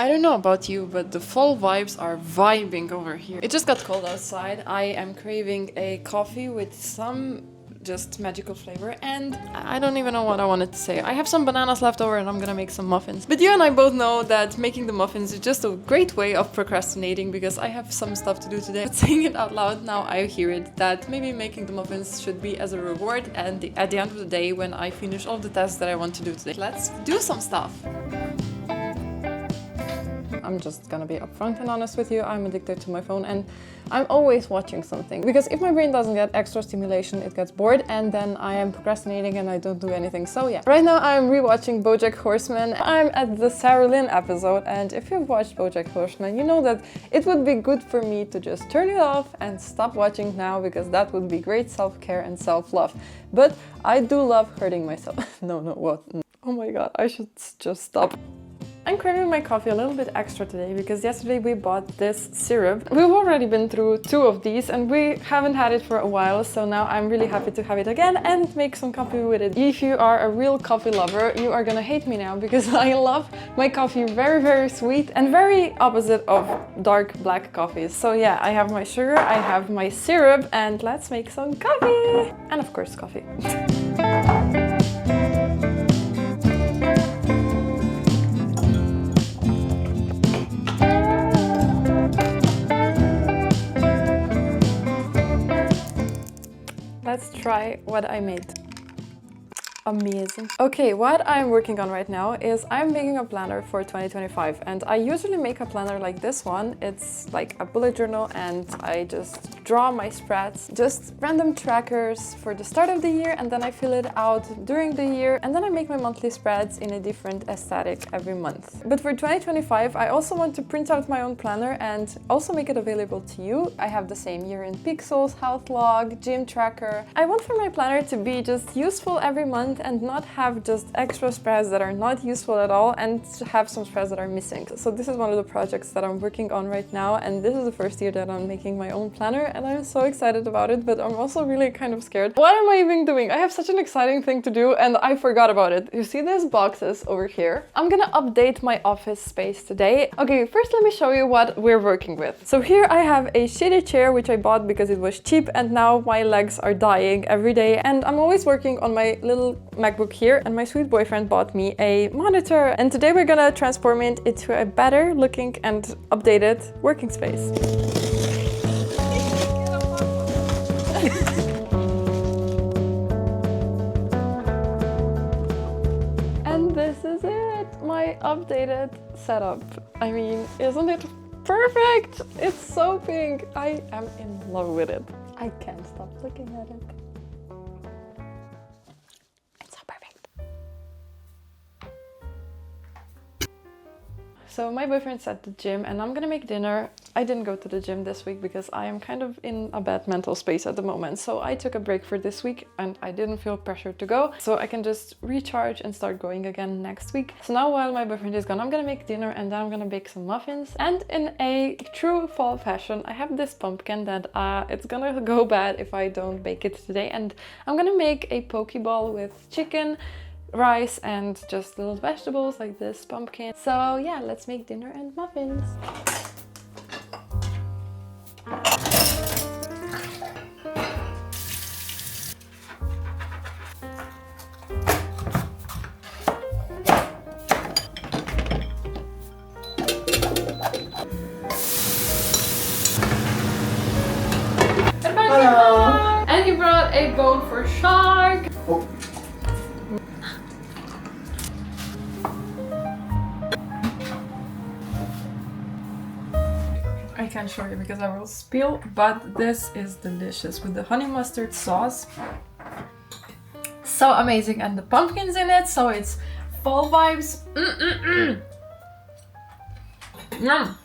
I don't know about you, but the fall vibes are vibing over here. It just got cold outside. I am craving a coffee with some just magical flavor, and I don't even know what I wanted to say. I have some bananas left over and I'm gonna make some muffins. But you and I both know that making the muffins is just a great way of procrastinating because I have some stuff to do today. But saying it out loud, now I hear it, that maybe making the muffins should be as a reward, and at the end of the day, when I finish all the tasks that I want to do today, let's do some stuff. I'm just gonna be upfront and honest with you. I'm addicted to my phone and I'm always watching something, because if my brain doesn't get extra stimulation, it gets bored and then I am procrastinating and I don't do anything. So yeah, right now I'm rewatching BoJack Horseman. I'm at the Sarah Lynn episode, and if you've watched BoJack Horseman, you know that it would be good for me to just turn it off and stop watching now, because that would be great self-care and self-love. But I do love hurting myself. No, what? Oh my god, I should just stop. I'm craving my coffee a little bit extra today because yesterday we bought this syrup. We've already been through 2 of these and we haven't had it for a while, so now I'm really happy to have it again and make some coffee with it. If you are a real coffee lover, you are gonna hate me now because I love my coffee very, very sweet and very opposite of dark black coffees. So yeah, I have my sugar, I have my syrup, and let's make some coffee! And of course, coffee. Let's try what I made. Amazing. Okay, what I'm working on right now is I'm making a planner for 2025, and I usually make a planner like this one. It's like a bullet journal and I just draw my spreads, just random trackers for the start of the year, and then I fill it out during the year, and then I make my monthly spreads in a different aesthetic every month. But for 2025, I also want to print out my own planner and also make it available to you. I have the same year in pixels, health log, gym tracker. I want for my planner to be just useful every month and not have just extra spreads that are not useful at all, and to have some spreads that are missing. So this is one of the projects that I'm working on right now, and this is the first year that I'm making my own planner, and I'm so excited about it, but I'm also really kind of scared. What am I even doing? I have such an exciting thing to do and I forgot about it. You see these boxes over here? I'm gonna update my office space today. Okay, first let me show you what we're working with. So here I have a shitty chair which I bought because it was cheap, and now my legs are dying every day, and I'm always working on my little MacBook here, and my sweet boyfriend bought me a monitor, and today we're gonna transform it into a better looking and updated working space. And this is it, my updated setup. I mean, isn't it perfect? It's so pink. I am in love with it. I can't stop looking at it. So my boyfriend's at the gym and I'm gonna make dinner. I didn't go to the gym this week because I am kind of in a bad mental space at the moment. So I took a break for this week and I didn't feel pressured to go. So I can just recharge and start going again next week. So now while my boyfriend is gone, I'm gonna make dinner and then I'm gonna bake some muffins. And in a true fall fashion, I have this pumpkin that it's gonna go bad if I don't bake it today. And I'm gonna make a poke bowl with chicken, rice, and just little vegetables like this pumpkin. So yeah, let's make dinner and muffins. Hello. And he brought a bone for shark. Oh. I can't show you because I will spill, but this is delicious with the honey mustard sauce. So amazing, and the pumpkins in it, so it's fall vibes. Yum.